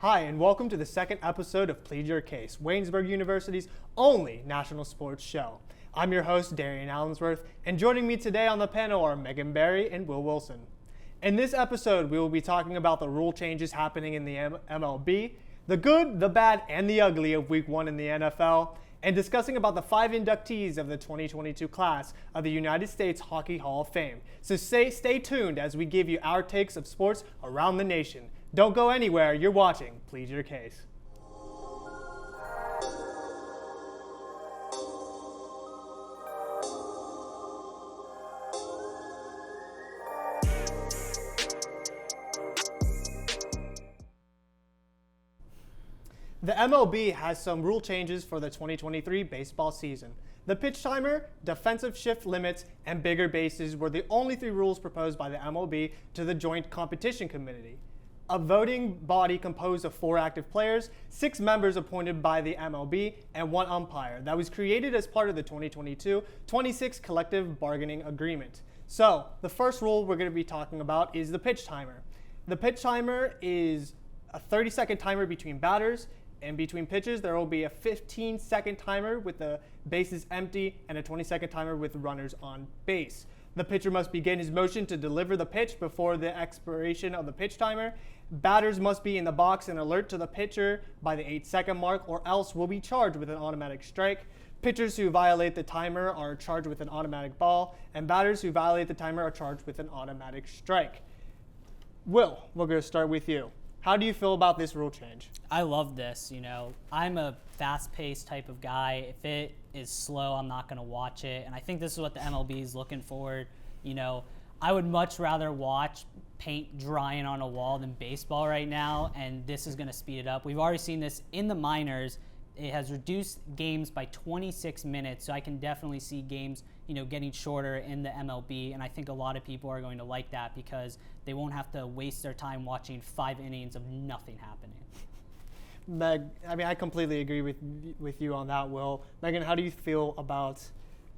Hi, and welcome to the second episode of Plead Your Case, Waynesburg University's only national sports show. I'm your host, Darrion Allensworth, and joining me today on the panel are Meg Barry and Will Wilson. In this episode, we will be talking about the rule changes happening in the MLB, the good, the bad, and the ugly of Week 1 in the NFL, and discussing about the 5 inductees of the 2022 class of the United States Hockey Hall of Fame. So stay tuned as we give you our takes of sports around the nation. Don't go anywhere. You're watching Plead Your Case. The MLB has some rule changes for the 2023 baseball season. The pitch timer, defensive shift limits, and bigger bases were the only 3 rules proposed by the MLB to the Joint Competition Committee, a voting body composed of 4 active players, 6 members appointed by the MLB, and 1 umpire that was created as part of the 2022-26 collective bargaining agreement. So the first rule we're going to be talking about is the pitch timer. The pitch timer is a 30-second timer between batters, and between pitches there will be a 15-second timer with the bases empty and a 20-second timer with runners on base. The pitcher must begin his motion to deliver the pitch before the expiration of the pitch timer. Batters must be in the box and alert to the pitcher by the 8-second mark, or else will be charged with an automatic strike. Pitchers who violate the timer are charged with an automatic ball, and batters who violate the timer are charged with an automatic strike. Will, we're going to start with you. How do you feel about this rule change? I love this. I'm a fast-paced type of guy. If it is slow, I'm not going to watch it. And I think this is what the MLB is looking for. I would much rather watch paint drying on a wall than baseball right now, and this is going to speed it up. We've already seen this in the minors. It has reduced games by 26 minutes, so I can definitely see games getting shorter in the MLB, and I think a lot of people are going to like that because they won't have to waste their time watching 5 innings of nothing happening. Meg, I completely agree with you on that, Will. Megan, how do you feel about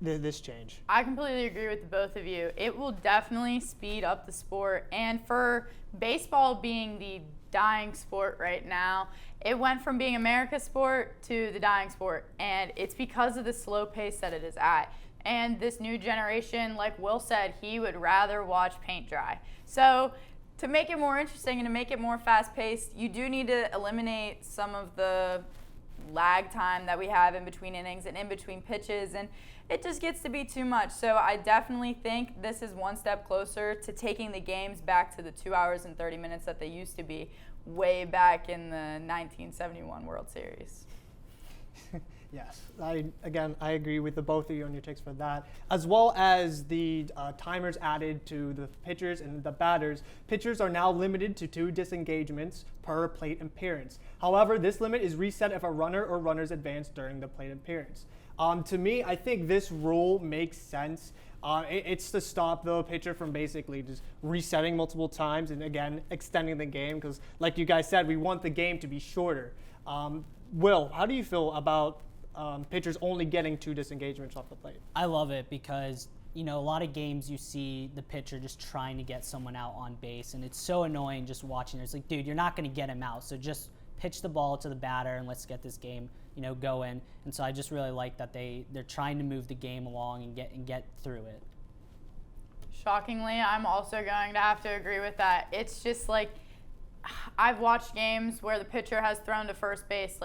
this change? I completely agree with the both of you. It will definitely speed up the sport, and for baseball being the dying sport right now, it went from being America's sport to the dying sport, and it's because of the slow pace that it is at. And this new generation, like Will said, he would rather watch paint dry. So to make it more interesting and to make it more fast-paced, you do need to eliminate some of the lag time that we have in between innings and in between pitches, and it just gets to be too much. So I definitely think this is one step closer to taking the games back to the 2 hours and 30 minutes that they used to be way back in the 1971 World Series. Yes, I agree with the both of you on your takes for that, as well as the timers added to the pitchers and the batters. Pitchers are now limited to 2 disengagements per plate appearance. However, this limit is reset if a runner or runners advance during the plate appearance. To me, I think this rule makes sense. It's to stop the pitcher from basically just resetting multiple times and, again, extending the game because, like you guys said, we want the game to be shorter. Will, how do you feel about pitchers only getting 2 disengagements off the plate? I love it because, a lot of games you see the pitcher just trying to get someone out on base, and it's so annoying just watching it. It's like, dude, you're not going to get him out, so just pitch the ball to the batter and let's get this game, going. And so I just really like that they're trying to move the game along and get through it. Shockingly, I'm also going to have to agree with that. It's just like I've watched games where the pitcher has thrown to first base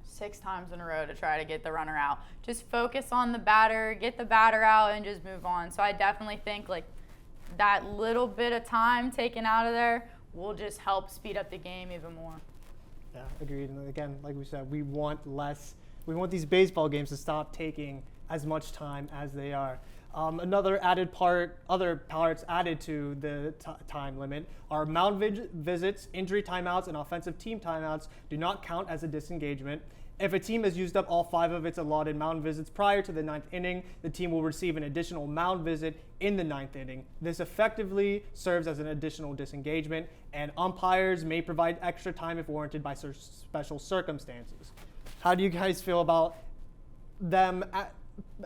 6 times in a row to try to get the runner out. Just focus on the batter, get the batter out, and just move on. So I definitely think that little bit of time taken out of there will just help speed up the game even more. Yeah, agreed. And again, like we said, we want these baseball games to stop taking as much time as they are. Other parts added to the time limit are mound visits, injury timeouts, and offensive team timeouts do not count as a disengagement. If a team has used up all 5 of its allotted mound visits prior to the 9th inning, the team will receive an additional mound visit in the 9th inning. This effectively serves as an additional disengagement, and umpires may provide extra time if warranted by special circumstances. How do you guys feel about them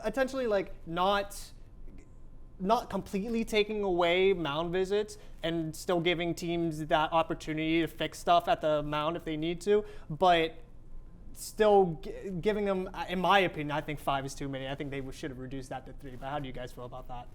potentially not not completely taking away mound visits and still giving teams that opportunity to fix stuff at the mound if they need to, but still giving them, in my opinion, I think 5 is too many. I think they should have reduced that to 3. But how do you guys feel about that?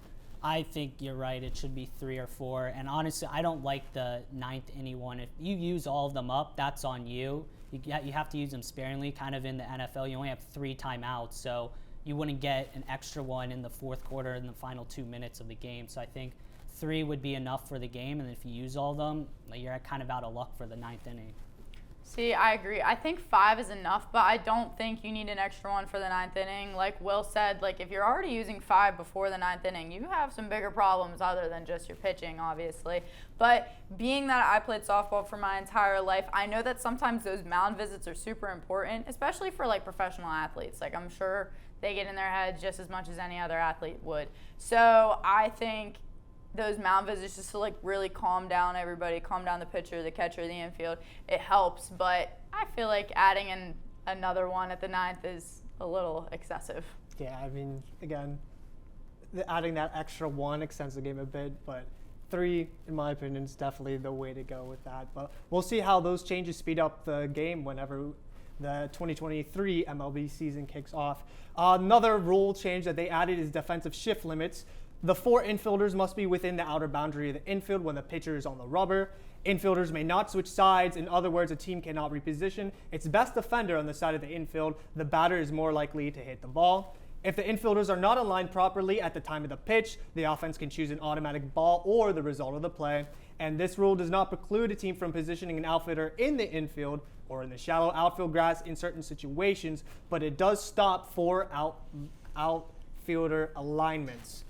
I think you're right. It should be 3 or 4. And honestly, I don't like the 9th inning one. If you use all of them up, that's on you. You have to use them sparingly. Kind of in the NFL, you only have 3 timeouts, so you wouldn't get an extra one in the fourth quarter in the final 2 minutes of the game. So I think 3 would be enough for the game. And if you use all of them, you're kind of out of luck for the 9th inning. See, I agree. I think 5 is enough, but I don't think you need an extra one for the 9th inning. Like Will said, like if you're already using 5 before the 9th inning, you have some bigger problems other than just your pitching, obviously. But being that I played softball for my entire life, I know that sometimes those mound visits are super important, especially for like professional athletes. Like I'm sure they get in their heads just as much as any other athlete would. So I think those mound visits just to like really calm down everybody, calm down the pitcher, the catcher, the infield, it helps. But I feel like adding in another one at the 9th is a little excessive. Yeah, I mean, again, adding that extra 1 extends the game a bit, but 3, in my opinion, is definitely the way to go with that. But we'll see how those changes speed up the game whenever the 2023 MLB season kicks off. Another rule change that they added is defensive shift limits. The 4 infielders must be within the outer boundary of the infield when the pitcher is on the rubber. Infielders may not switch sides. In other words, a team cannot reposition its best defender on the side of the infield. The batter is more likely to hit the ball. If the infielders are not aligned properly at the time of the pitch, the offense can choose an automatic ball or the result of the play. And this rule does not preclude a team from positioning an outfielder in the infield or in the shallow outfield grass in certain situations, but it does stop 4 outfielder alignments.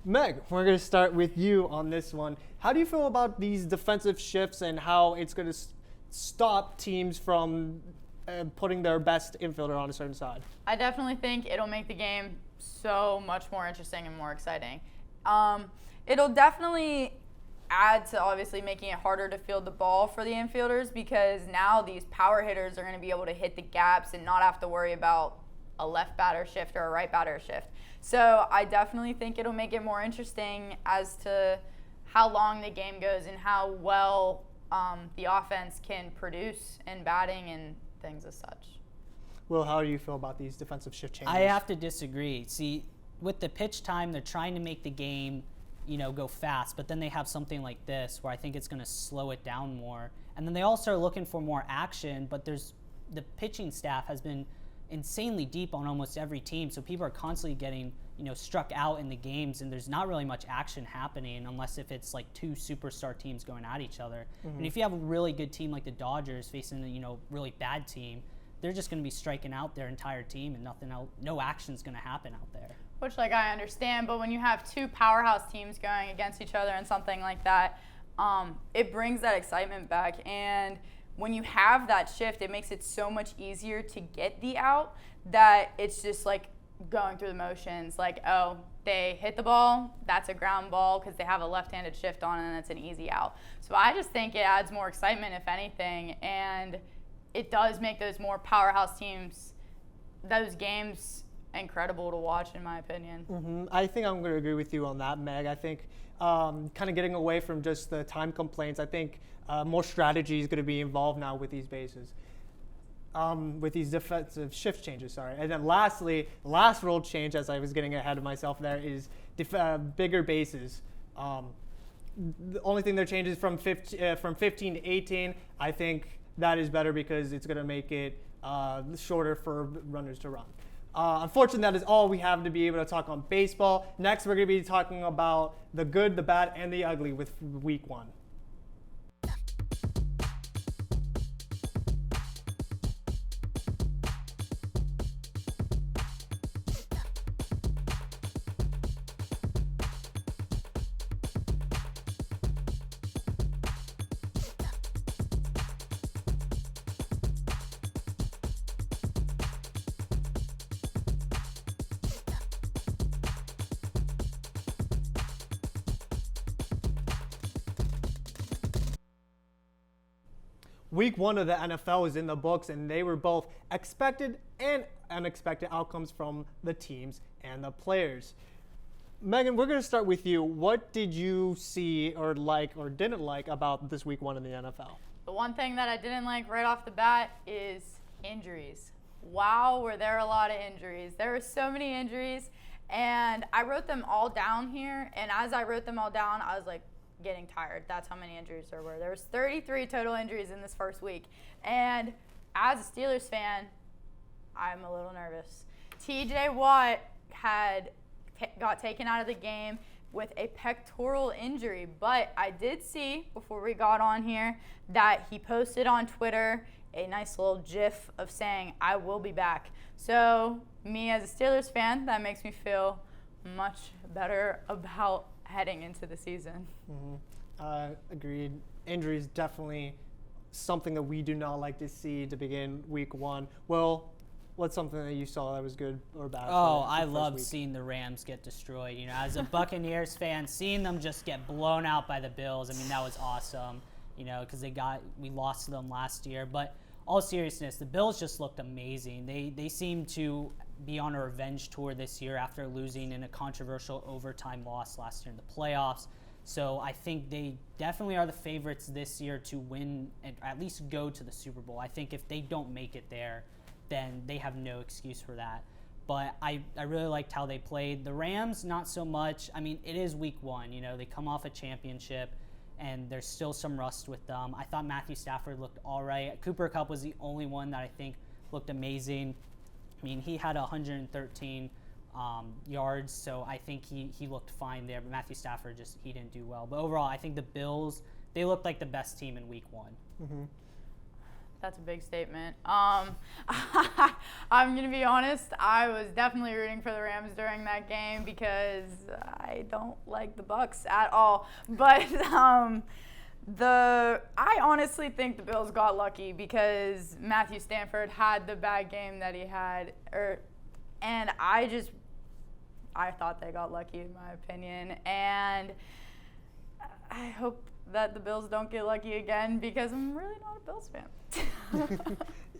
Meg, we're going to start with you on this one. How do you feel about these defensive shifts and how it's going to stop teams from putting their best infielder on a certain side? I definitely think it'll make the game so much more interesting and more exciting. It'll definitely add to obviously making it harder to field the ball for the infielders because now these power hitters are going to be able to hit the gaps and not have to worry about a left batter shift or a right batter shift. So I definitely think it'll make it more interesting as to how long the game goes and how well the offense can produce in batting and things as such. Will, how do you feel about these defensive shift changes? I have to disagree. See, with the pitch time, they're trying to make the game, go fast, but then they have something like this where I think it's going to slow it down more. And then they also are looking for more action, but the pitching staff has been insanely deep on almost every team, so people are constantly getting struck out in the games, and there's not really much action happening unless if it's like 2 superstar teams going at each other. Mm-hmm. And if you have a really good team like the Dodgers facing a really bad team, they're just going to be striking out their entire team and nothing else, no action's going to happen out there. Which I understand, but when you have 2 powerhouse teams going against each other and something like that, it brings that excitement back. And when you have that shift, it makes it so much easier to get the out that it's just like going through the motions. Like, oh, they hit the ball, that's a ground ball because they have a left-handed shift on and it's an easy out. So I just think it adds more excitement, if anything, and it does make those more powerhouse teams, those games, incredible to watch, in my opinion. Mm-hmm. I think I'm going to agree with you on that, Meg. I think kind of getting away from just the time complaints, I think more strategy is going to be involved now with these bases, with these defensive shift changes, And then lastly, last rule change, as I was getting ahead of myself there, is bigger bases. The only thing that changes from 15 to 18, I think that is better because it's going to make it shorter for runners to run. Unfortunately, that is all we have to be able to talk on baseball. Next, we're going to be talking about the good, the bad, and the ugly with Week 1. Week 1 of the NFL is in the books, and they were both expected and unexpected outcomes from the teams and the players. Megan, we're going to start with you. What did you see or like or didn't like about this week 1 in the NFL? The one thing that I didn't like right off the bat is injuries. Wow, were there a lot of injuries. There were so many injuries, and I wrote them all down here, and as I wrote them all down, I was like getting tired. That's how many injuries there were. There was 33 total injuries in this first week, and as a Steelers fan, I'm a little nervous. TJ Watt got taken out of the game with a pectoral injury, but I did see before we got on here that he posted on Twitter a nice little gif of saying, "I will be back." So me as a Steelers fan, that makes me feel much better about heading into the season. Agreed. Injuries definitely something that we do not like to see to begin week 1. Well, what's something that you saw that was good or bad? I loved seeing the Rams get destroyed. You know, as a Buccaneers fan, seeing them just get blown out by the Bills, I mean, that was awesome, you know, because we lost to them last year. But all seriousness, the Bills just looked amazing. They seem to be on a revenge tour this year after losing in a controversial overtime loss last year in the playoffs. So I think they definitely are the favorites this year to win and at least go to the Super Bowl. I think if they don't make it there, then they have no excuse for that. But I really liked how they played. The Rams, not so much. I mean, it is week 1. You know, they come off a championship, and there's still some rust with them. I thought Matthew Stafford looked all right. Cooper Kupp was the only one that I think looked amazing. I mean, he had 113 yards, so I think he looked fine there. But Matthew Stafford he didn't do well. But overall, I think the Bills, they looked like the best team in week 1. Mm-hmm. That's a big statement. I'm going to be honest. I was definitely rooting for the Rams during that game because I don't like the Bucs at all. But I honestly think the Bills got lucky because Matthew Stafford had the bad game that he had. And I thought they got lucky in my opinion. And I hope that the Bills don't get lucky again because I'm really not a Bills fan.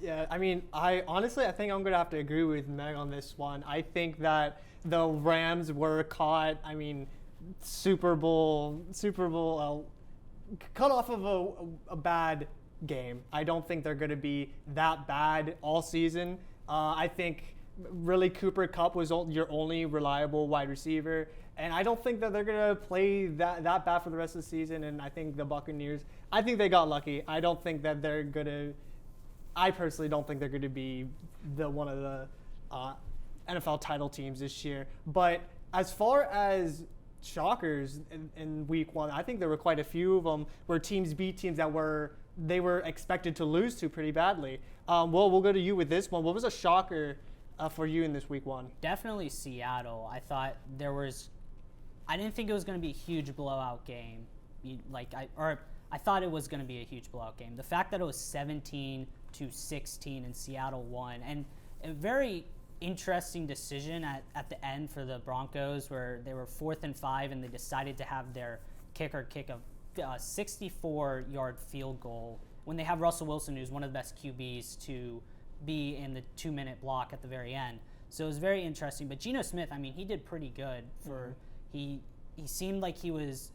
Yeah, I mean, I think I'm going to have to agree with Meg on this one. I think that the Rams were caught, Super Bowl, cut off of a bad game. I don't think they're going to be that bad all season. I think really Cooper Kupp was your only reliable wide receiver. And I don't think that they're going to play that bad for the rest of the season. And I think the Buccaneers, I think they got lucky. I don't think that they're going to – I personally don't think they're going to be one of the NFL title teams this year. But as far as shockers in week 1, I think there were quite a few of them where teams beat teams that they were expected to lose to pretty badly. We'll go to you with this one. What was a shocker for you in this week 1? Definitely Seattle. I thought I didn't think it was going to be a huge blowout game. I thought it was going to be a huge blowout game. The fact that it was 17-16 and Seattle won, and a very interesting decision at the end for the Broncos where they were 4th and 5 and they decided to have their kicker kick a 64-yard field goal when they have Russell Wilson, who's one of the best QBs, to be in the 2-minute block at the very end. So it was very interesting. But Geno Smith, he did pretty good for. He seemed like his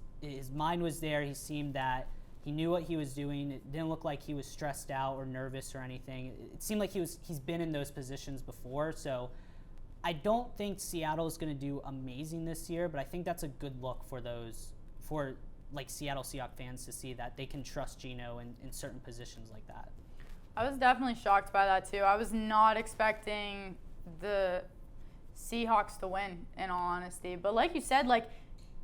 mind was there. He seemed that he knew what he was doing. It didn't look like he was stressed out or nervous or anything. It seemed like he's been in those positions before. So I don't think Seattle is going to do amazing this year, but I think that's a good look for Seattle Seahawks fans to see that they can trust Geno in certain positions like that. I was definitely shocked by that too. I was not expecting the Seahawks to win, in all honesty. But like you said,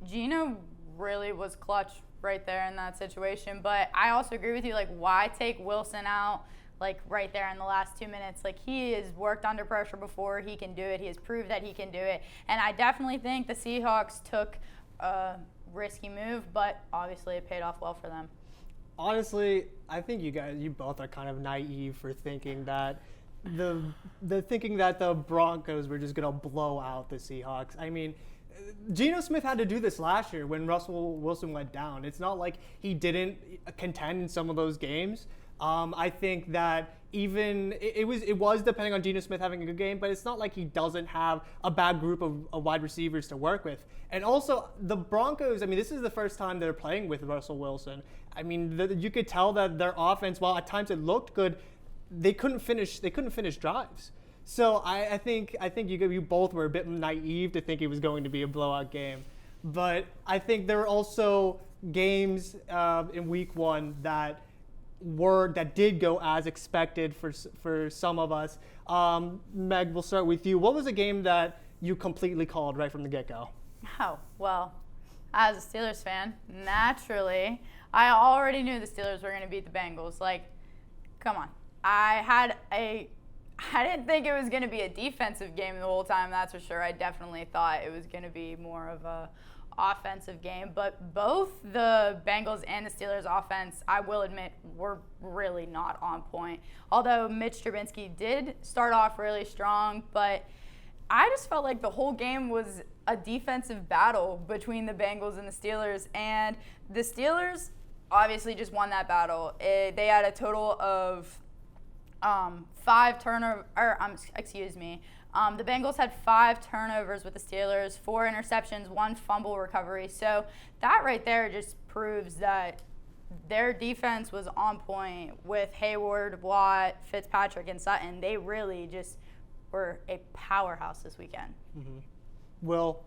Geno really was clutch right there in that situation. But I also agree with you, why take Wilson out, right there in the last 2 minutes? He has worked under pressure before. He can do it. He has proved that he can do it. And I definitely think the Seahawks took a risky move, but obviously it paid off well for them. Honestly, I think you both are kind of naive for thinking that thinking that the Broncos were just going to blow out the Seahawks. Geno Smith had to do this last year when Russell Wilson went down. It's not like he didn't contend in some of those games. I think that even it was depending on Geno Smith having a good game, but it's not like he doesn't have a bad group of wide receivers to work with. And also the Broncos, I mean, this is the first time they're playing with Russell Wilson. I mean, you could tell that their offense, while at times it looked good, they couldn't finish drives. So I think you both were a bit naive to think it was going to be a blowout game. But I think there were also games in week 1 that did go as expected for some of us. Meg, we'll start with you. What was a game that you completely called right from the get-go? Oh, well, as a Steelers fan, naturally, I already knew the Steelers were going to beat the Bengals. Like, come on. I didn't think it was going to be a defensive game the whole time, that's for sure. I definitely thought it was going to be more of a offensive game. But both the Bengals and the Steelers offense, I will admit, were really not on point. Although Mitch Trubisky did start off really strong, but I just felt like the whole game was a defensive battle between the Bengals and the Steelers. And the Steelers obviously just won that battle. They had a total of 5 turnovers. The Bengals had 5 turnovers with the Steelers, 4 interceptions, 1 fumble recovery. So that right there just proves that their defense was on point with Hayward, Watt, Fitzpatrick, and Sutton. They really just were a powerhouse this weekend. Mm-hmm. Will,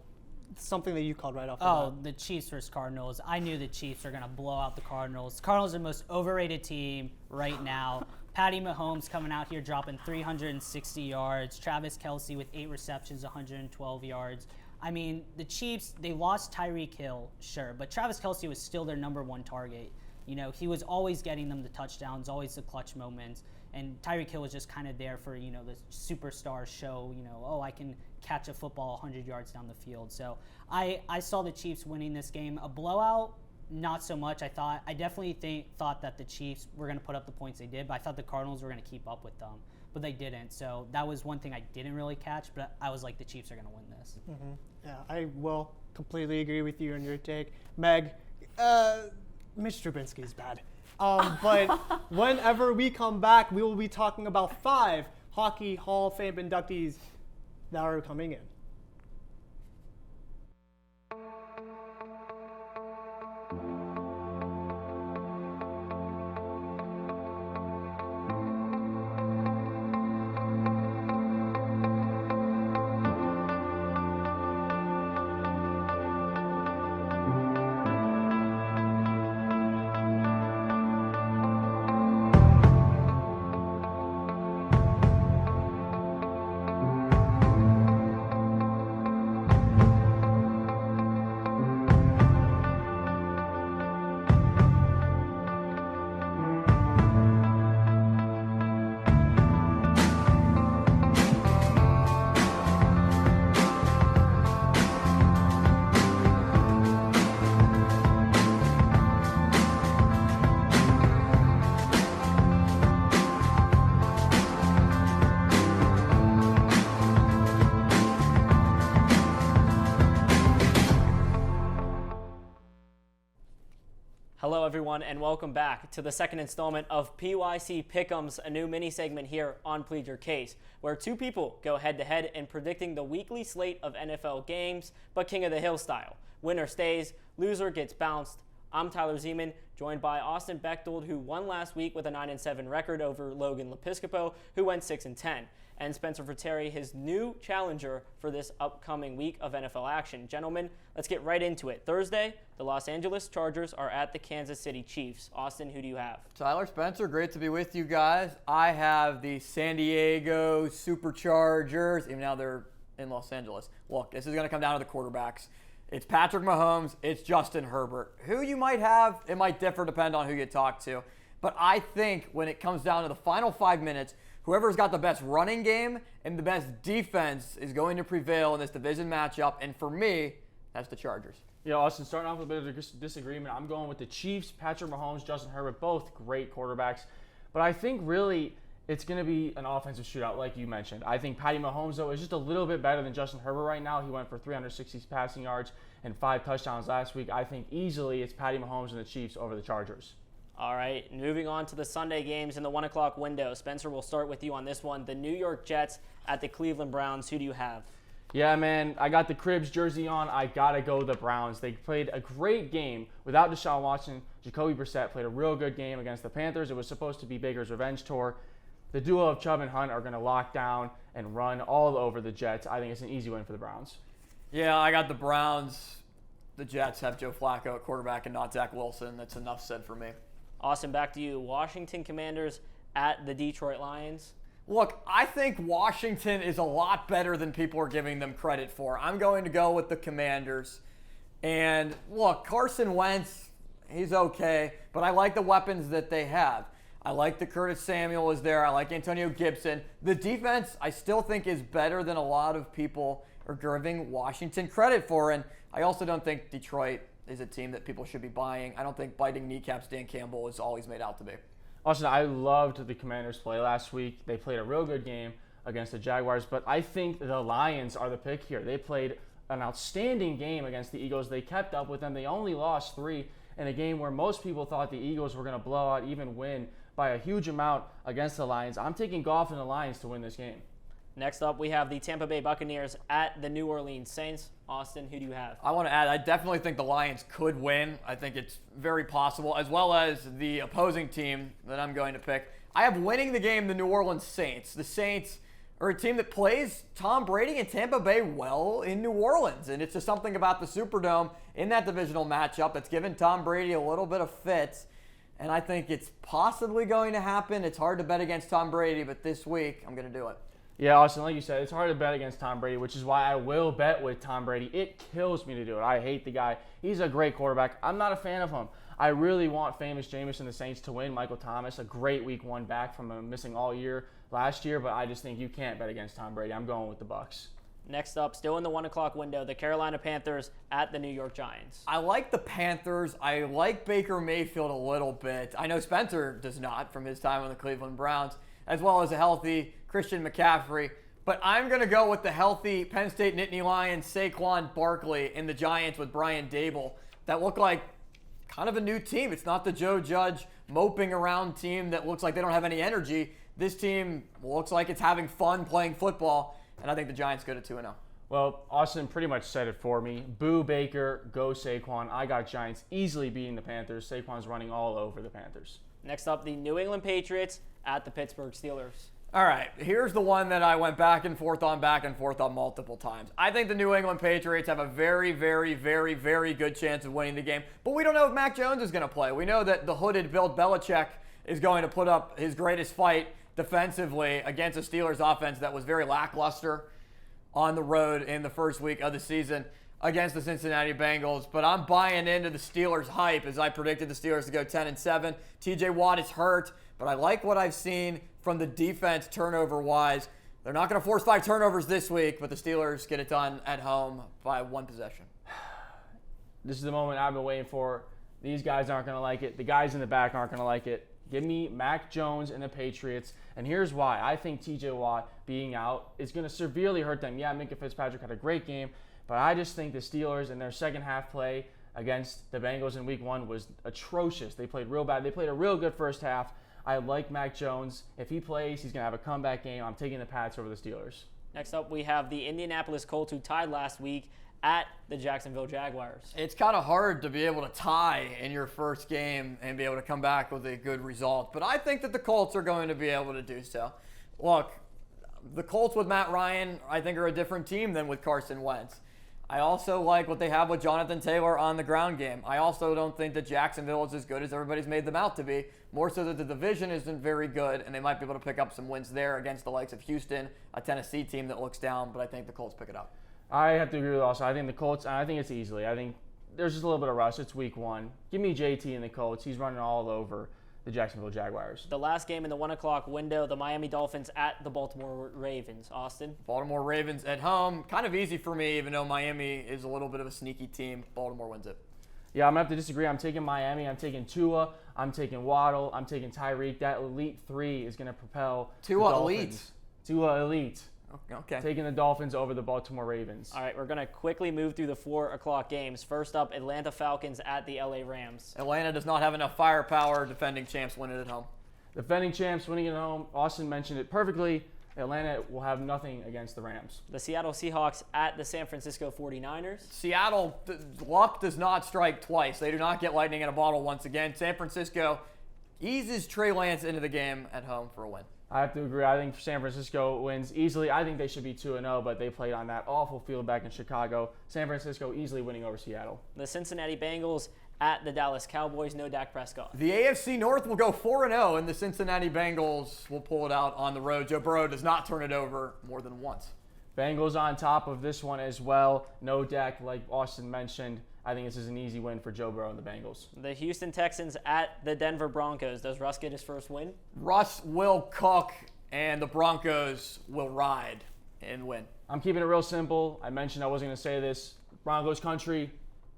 something that you called right off the bat. The Chiefs versus Cardinals. I knew the Chiefs are going to blow out the Cardinals. Cardinals are the most overrated team right now. Patty Mahomes coming out here dropping 360 yards. Travis Kelce with 8 receptions, 112 yards. I mean, the Chiefs, they lost Tyreek Hill, sure, but Travis Kelce was still their number 1 target. You know, he was always getting them the touchdowns, always the clutch moments. And Tyreek Hill was just kind of there for, you know, the superstar show, you know, oh, I can catch a football 100 yards down the field. So I saw the Chiefs winning this game. A blowout, not so much. I definitely thought that the Chiefs were going to put up the points they did, but I thought the Cardinals were going to keep up with them. But they didn't. So that was one thing I didn't really catch, but I was like, the Chiefs are going to win this. Mm-hmm. Yeah, I will completely agree with you on your take. Meg, Mitch Trubisky is bad. But whenever we come back, we will be talking about 5 Hockey Hall of Fame inductees that are coming in. Hello, everyone, and welcome back to the second installment of PYC Pick'ems, a new mini segment here on Plead Your Case, where 2 people go head-to-head in predicting the weekly slate of NFL games, but King of the Hill style. Winner stays, loser gets bounced. I'm Tyler Zeman, joined by Austin Bechtold, who won last week with a 9-7 record over Logan Lepiscopo, who went 6-10. And Spencer Frattare, his new challenger for this upcoming week of NFL action. Gentlemen, let's get right into it. Thursday, the Los Angeles Chargers are at the Kansas City Chiefs. Austin, who do you have? Tyler, Spencer, great to be with you guys. I have the San Diego Superchargers, even now they're in Los Angeles. Look, this is going to come down to the quarterbacks. It's Patrick Mahomes, it's Justin Herbert. Who you might have, it might differ depending on who you talk to. But I think when it comes down to the final 5 minutes, whoever's got the best running game and the best defense is going to prevail in this division matchup. And for me, that's the Chargers. Yeah, Austin, starting off with a bit of a disagreement. I'm going with the Chiefs, Patrick Mahomes, Justin Herbert, both great quarterbacks. But I think really It's going to be an offensive shootout, like you mentioned. I think Patty Mahomes, though, is just a little bit better than Justin Herbert right now. He went for 360 passing yards and 5 touchdowns last week. I think easily it's Patty Mahomes and the Chiefs over the Chargers. All right, moving on to the Sunday games in the 1 o'clock window. Spencer, we'll start with you on this one. The New York Jets at the Cleveland Browns. Who do you have? Yeah, man, I got the Cribs jersey on. I got to go the Browns. They played a great game without Deshaun Watson. Jacoby Brissett played a real good game against the Panthers. It was supposed to be Baker's revenge tour. The duo of Chubb and Hunt are going to lock down and run all over the Jets. I think it's an easy win for the Browns. Yeah, I got the Browns. The Jets have Joe Flacco at quarterback and not Zach Wilson. That's enough said for me. Austin, back to you. Washington Commanders at the Detroit Lions. Look, I think Washington is a lot better than people are giving them credit for. I'm going to go with the Commanders. And look, Carson Wentz, he's okay, but I like the weapons that they have. I like that Curtis Samuel is there. I like Antonio Gibson. The defense, I still think, is better than a lot of people are giving Washington credit for. And I also don't think Detroit is a team that people should be buying. I don't think biting kneecaps Dan Campbell is all he's made out to be. Austin, I loved the Commanders' play last week. They played a real good game against the Jaguars, but I think the Lions are the pick here. They played an outstanding game against the Eagles. They kept up with them. They only lost 3 in a game where most people thought the Eagles were going to blow out, even win by a huge amount against the Lions. I'm taking Goff and the Lions to win this game. Next up, we have the Tampa Bay Buccaneers at the New Orleans Saints. Austin, who do you have? I want to add, I definitely think the Lions could win. I think it's very possible, as well as the opposing team that I'm going to pick. I have winning the game the New Orleans Saints. The Saints are a team that plays Tom Brady and Tampa Bay well in New Orleans, and it's just something about the Superdome in that divisional matchup that's given Tom Brady a little bit of fits. And I think it's possibly going to happen. It's hard to bet against Tom Brady, but this week I'm going to do it. Yeah, Austin, like you said, it's hard to bet against Tom Brady, which is why I will bet with Tom Brady. It kills me to do it. I hate the guy. He's a great quarterback. I'm not a fan of him. I really want famous Jameis and the Saints to win. Michael Thomas, a great week 1 back from a missing all year last year, but I just think you can't bet against Tom Brady. I'm going with the Bucs. Next up, still in the 1 o'clock window, the Carolina Panthers at the New York Giants. I like the Panthers. I like Baker Mayfield a little bit. I know Spencer does not from his time on the Cleveland Browns, as well as a healthy Christian McCaffrey. But I'm going to go with the healthy Penn State Nittany Lions, Saquon Barkley, and the Giants with Brian Dable. That look like kind of a new team. It's not the Joe Judge moping around team that looks like they don't have any energy. This team looks like it's having fun playing football, and I think the Giants go to 2-0. Well, Austin pretty much said it for me. Boo Baker, go Saquon. I got Giants easily beating the Panthers. Saquon's running all over the Panthers. Next up, the New England Patriots at the Pittsburgh Steelers. All right, here's the one that I went back and forth on multiple times. I think the New England Patriots have a very, very, very, very good chance of winning the game, but we don't know if Mac Jones is going to play. We know that the hooded Bill Belichick is going to put up his greatest fight defensively against a Steelers offense that was very lackluster on the road in the first week of the season against the Cincinnati Bengals. But I'm buying into the Steelers hype as I predicted the Steelers to go 10-7. TJ Watt is hurt, but I like what I've seen from the defense turnover-wise. They're not going to force 5 turnovers this week, but the Steelers get it done at home by 1 possession. This is the moment I've been waiting for. These guys aren't going to like it. The guys in the back aren't going to like it. Give me Mac Jones and the Patriots, and here's why. I think TJ Watt being out is going to severely hurt them. Yeah, Minka Fitzpatrick had a great game, but I just think the Steelers in their second half play against the Bengals in week 1 was atrocious. They played real bad. They played a real good first half. I like Mac Jones. If he plays, he's going to have a comeback game. I'm taking the Pats over the Steelers. Next up, we have the Indianapolis Colts, who tied last week at the Jacksonville Jaguars. It's kind of hard to be able to tie in your first game and be able to come back with a good result, but I think that the Colts are going to be able to do so. Look, the Colts with Matt Ryan, I think, are a different team than with Carson Wentz. I also like what they have with Jonathan Taylor on the ground game. I also don't think that Jacksonville is as good as everybody's made them out to be. More so that the division isn't very good, and they might be able to pick up some wins there against the likes of Houston, a Tennessee team that looks down, but I think the Colts pick it up. I have to agree with also. I think the Colts, and I think it's easily. I think there's just a little bit of rush. It's week 1. Give me JT and the Colts. He's running all over the Jacksonville Jaguars. The last game in the 1 o'clock window, the Miami Dolphins at the Baltimore Ravens. Austin? Baltimore Ravens at home. Kind of easy for me, even though Miami is a little bit of a sneaky team. Baltimore wins it. Yeah, I'm going to have to disagree. I'm taking Miami. I'm taking Tua. I'm taking Waddle. I'm taking Tyreek. That elite three is going to propel Tua the elite. Dolphins. Tua elite. Okay. Taking the Dolphins over the Baltimore Ravens. All right, we're going to quickly move through the 4 o'clock games. First up, Atlanta Falcons at the LA Rams. Atlanta does not have enough firepower. Defending champs win it at home. Defending champs winning at home. Austin mentioned it perfectly. Atlanta will have nothing against the Rams. The Seattle Seahawks at the San Francisco 49ers. Seattle, luck does not strike twice. They do not get lightning in a bottle once again. San Francisco eases Trey Lance into the game at home for a win. I have to agree. I think San Francisco wins easily. I think they should be 2-0, but they played on that awful field back in Chicago. San Francisco easily winning over Seattle. The Cincinnati Bengals at the Dallas Cowboys. No Dak Prescott. The AFC North will go 4-0, and the Cincinnati Bengals will pull it out on the road. Joe Burrow does not turn it over more than once. Bengals on top of this one as well. No Dak, like Austin mentioned. I think this is an easy win for Joe Burrow and the Bengals. The Houston Texans at the Denver Broncos. Does Russ get his first win? Russ will cook, and the Broncos will ride and win. I'm keeping it real simple. I mentioned I wasn't going to say this. Broncos country,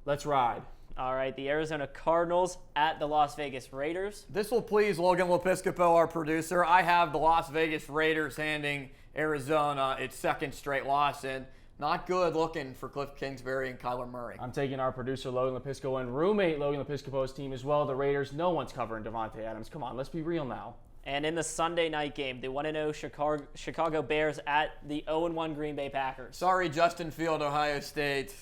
let's ride. All right, the Arizona Cardinals at the Las Vegas Raiders. This will please Logan Lepiscopo, our producer. I have the Las Vegas Raiders handing Arizona its second straight loss, and not good looking for Cliff Kingsbury and Kyler Murray. I'm taking our producer Logan Lepiscopo and roommate Logan Lepiscopo's team as well. The Raiders, no one's covering Devontae Adams. Come on, let's be real now. And in the Sunday night game, the 1-0 Chicago Bears at the 0-1 Green Bay Packers. Sorry, Justin Field, Ohio State.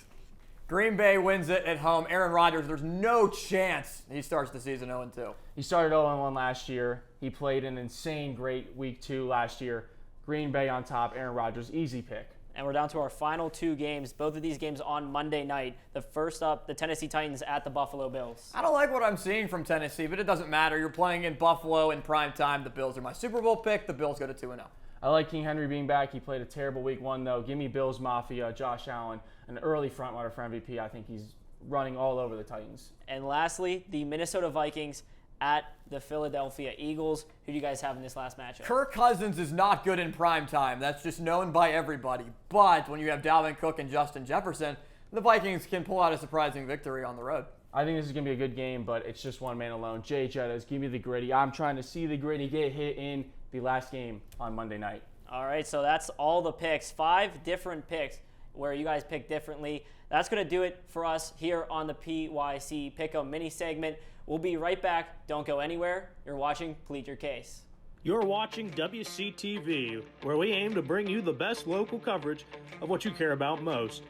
Green Bay wins it at home. Aaron Rodgers, there's no chance he starts the season 0-2. He started 0-1 last year. He played an insane great week 2 last year. Green Bay on top, Aaron Rodgers, easy pick. And we're down to our final 2 games, both of these games on Monday night. The first up, the Tennessee Titans at the Buffalo Bills. I don't like what I'm seeing from Tennessee, but it doesn't matter. You're playing in Buffalo in prime time. The Bills are my Super Bowl pick. The Bills go to 2-0. I like King Henry being back. He played a terrible week 1, though. Give me Bills Mafia, Josh Allen, an early front runner for MVP. I think he's running all over the Titans. And lastly, the Minnesota Vikings at the Philadelphia Eagles. Who do you guys have in this last matchup? Kirk Cousins is not good in prime time. That's just known by everybody. But when you have Dalvin Cook and Justin Jefferson, the Vikings can pull out a surprising victory on the road. I think this is going to be a good game, but it's just one man alone. Jay Jettas, give me the gritty. I'm trying to see the gritty get hit in the last game on Monday night. All right, so that's all the picks. 5 different picks where you guys pick differently. That's going to do it for us here on the PYC Pick'em mini segment. We'll be right back. Don't go anywhere. You're watching Plead Your Case. You're watching WCTV, where we aim to bring you the best local coverage of what you care about most.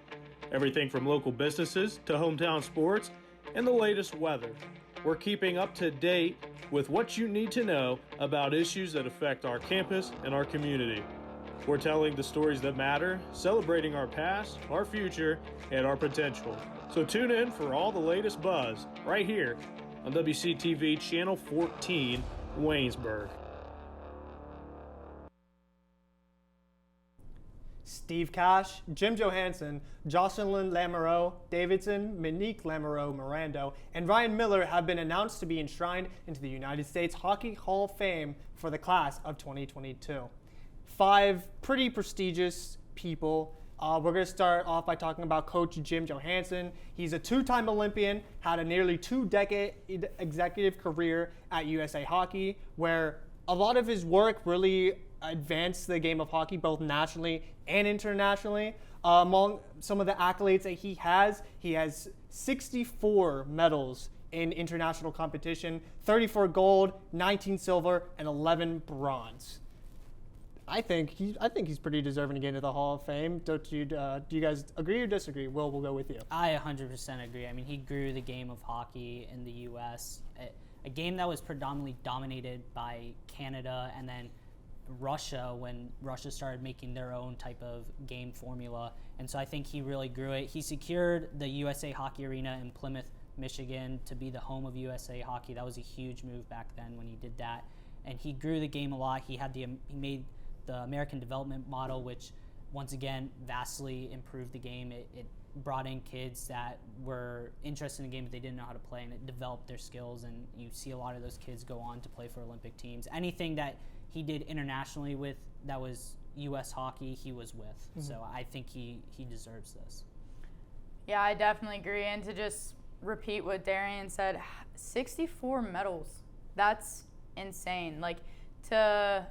Everything from local businesses to hometown sports and the latest weather. We're keeping up to date with what you need to know about issues that affect our campus and our community. We're telling the stories that matter, celebrating our past, our future, and our potential. So tune in for all the latest buzz right here on WCTV Channel 14, Waynesburg. Steve Cash, Jim Johansson, Jocelyn Lamoureux Davidson, Monique Lamoureux Mirando, and Ryan Miller have been announced to be enshrined into the United States Hockey Hall of Fame for the class of 2022. 5 pretty prestigious people. We're going to start off by talking about Coach Jim Johansson. He's a 2-time Olympian, had a nearly 2-decade executive career at USA Hockey, where a lot of his work really advanced the game of hockey both nationally and internationally. Among some of the accolades that he has 64 medals in international competition, 34 gold, 19 silver, and 11 bronze. I think he's pretty deserving to get into the Hall of Fame. Do you guys agree or disagree? Will, we'll go with you. I 100% agree. I mean, he grew the game of hockey in the U.S., a game that was predominantly dominated by Canada and then Russia when Russia started making their own type of game formula. And so I think he really grew it. He secured the USA Hockey Arena in Plymouth, Michigan to be the home of USA Hockey. That was a huge move back then when he did that. And he grew the game a lot. He made the American Development Model, which once again vastly improved the game. It brought in kids that were interested in the game but they didn't know how to play, and it developed their skills, and you see a lot of those kids go on to play for Olympic teams. Anything that he did internationally with that was U.S. hockey, he was with. Mm-hmm. So I think he deserves this. Yeah, I definitely agree. And to just repeat what Darrion said. 64 medals. That's insane. Like, to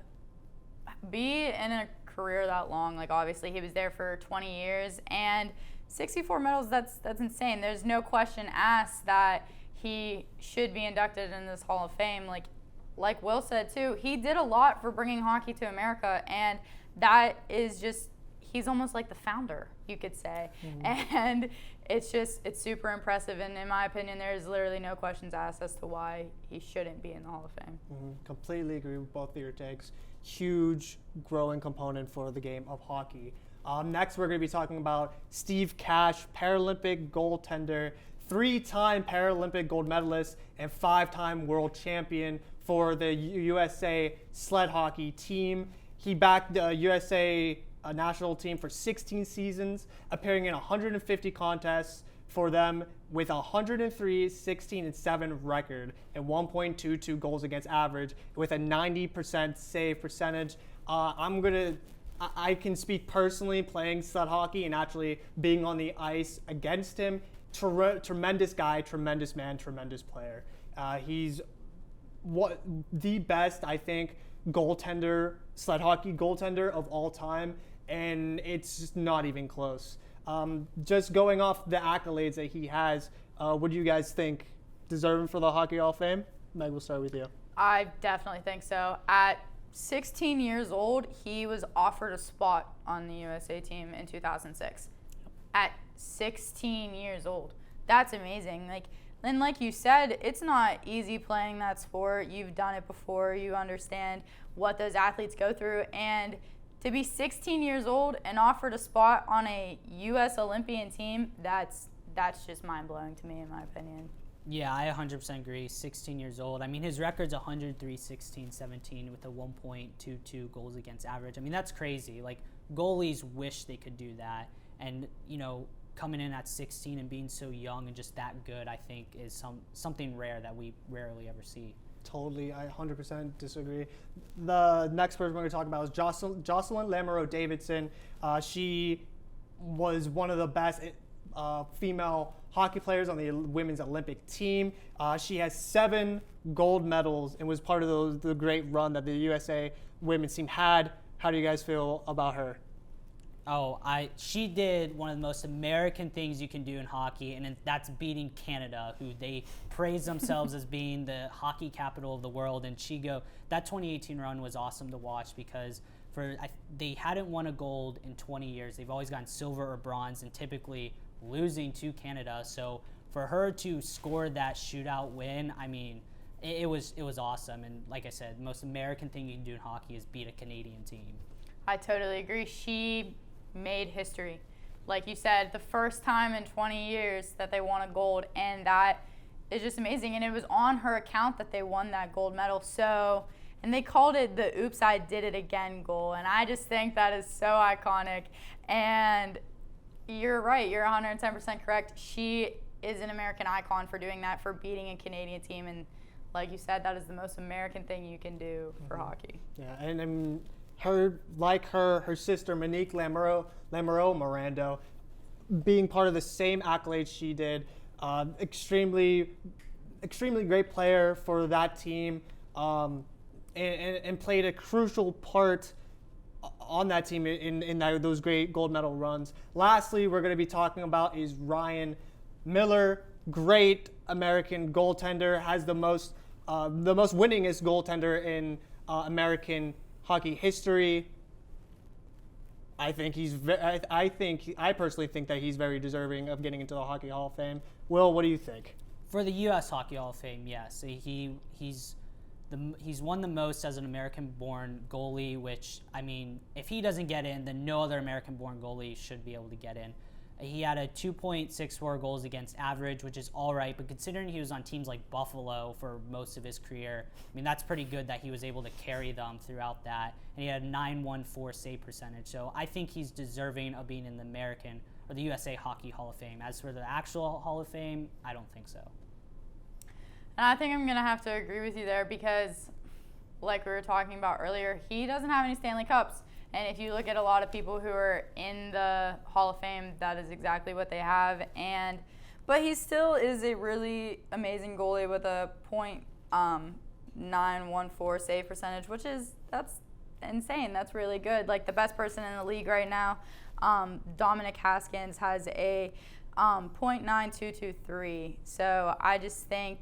be in a career that long, like, obviously he was there for 20 years, and 64 medals, that's insane. There's no question asked that he should be inducted in this Hall of Fame. Like Will said too, he did a lot for bringing hockey to America, and that is just, he's almost like the founder, you could say. And it's super impressive, and in my opinion, there's literally no questions asked as to why he shouldn't be in the Hall of Fame. Completely agree with both of your takes. Huge growing component for the game of hockey. Next, we're going to be talking about Steve Cash, Paralympic goaltender, 3-time Paralympic gold medalist, and 5-time world champion for the USA sled hockey team. He backed the USA national team for 16 seasons, appearing in 150 contests for them with 103, 16, and 7 record and 1.22 goals against average with a 90% save percentage. I can speak personally playing sled hockey and actually being on the ice against him. Tremendous guy, tremendous man, tremendous player. He's the best, I think, sled hockey goaltender of all time, and it's just not even close. Just going off the accolades that he has, what do you guys think? Deserving for the Hockey Hall of Fame? Meg, we'll start with you. I definitely think so. At 16 years old, he was offered a spot on the USA team in 2006. At 16 years old. That's amazing. Like you said, it's not easy playing that sport. You've done it before. You understand what those athletes go through. And to be 16 years old and offered a spot on a U.S. Olympian team, that's just mind-blowing to me, in my opinion. Yeah, I 100% agree. 16 years old. I mean, his record's 103, 16, 17 with a 1.22 goals against average. I mean, that's crazy. Like, goalies wish they could do that. And, coming in at 16 and being so young and just that good, I think is something rare that we rarely ever see. Totally, I 100% disagree. The next person we're going to talk about is Jocelyn Lamoureux Davidson. She was one of the best female hockey players on the women's Olympic team. She has 7 gold medals and was part of the great run that the USA women's team had. How do you guys feel about her? She did one of the most American things you can do in hockey, and that's beating Canada, who they praise themselves as being the hockey capital of the world. And that 2018 run was awesome to watch because they hadn't won a gold in 20 years. They've always gotten silver or bronze, and typically losing to Canada. So for her to score that shootout win, I mean, it was awesome. And like I said, the most American thing you can do in hockey is beat a Canadian team. I totally agree. She made history. Like you said, the first time in 20 years that they won a gold, and that is just amazing. And it was on her account that they won that gold medal. And they called it the Oops, I Did It Again goal. And I just think that is so iconic. And you're right. You're 110% correct. She is an American icon for doing that, for beating a Canadian team. And like you said, that is the most American thing you can do for hockey. Yeah, and her sister Monique Lamoureux Mirando, being part of the same accolades she did, extremely great player for that team, and played a crucial part on that team in those great gold medal runs. Lastly, we're going to be talking about is Ryan Miller, great American goaltender, has the most winningest goaltender in American hockey history. I personally think that he's very deserving of getting into the Hockey Hall of Fame. Will, what do you think? For the U.S. Hockey Hall of Fame, yes, he's won the most as an American-born goalie. Which, I mean, if he doesn't get in, then no other American-born goalie should be able to get in. He had a 2.64 goals against average, which is all right, but considering he was on teams like Buffalo for most of his career, I mean, that's pretty good that he was able to carry them throughout that. And he had a 914 save percentage. So I think he's deserving of being in the American or the USA Hockey Hall of Fame. As for the actual Hall of Fame, I don't think so. And I think I'm going to have to agree with you there because, like we were talking about earlier, he doesn't have any Stanley Cups. And if you look at a lot of people who are in the Hall of Fame, that is exactly what they have. And But he still is a really amazing goalie with a .914 save percentage, that's insane. That's really good. Like the best person in the league right now, Dominic Haskins has a .9223. So I just think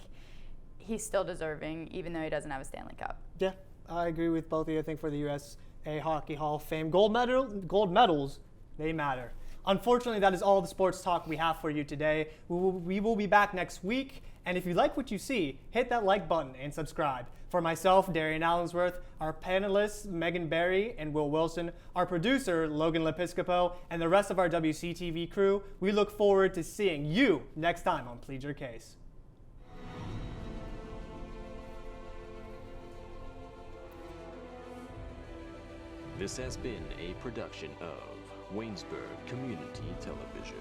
he's still deserving, even though he doesn't have a Stanley Cup. Yeah, I agree with both of you. I think for the USA Hockey Hall of Fame, gold medals, they matter. Unfortunately, that is all the sports talk we have for you today. We will be back next week. And if you like what you see, hit that like button and subscribe. For myself, Darrion Allensworth, our panelists, Meg Barry and Will Wilson, our producer, Logan Lepiscopo, and the rest of our WCTV crew, we look forward to seeing you next time on Plead Your Case. This has been a production of Waynesburg Community Television.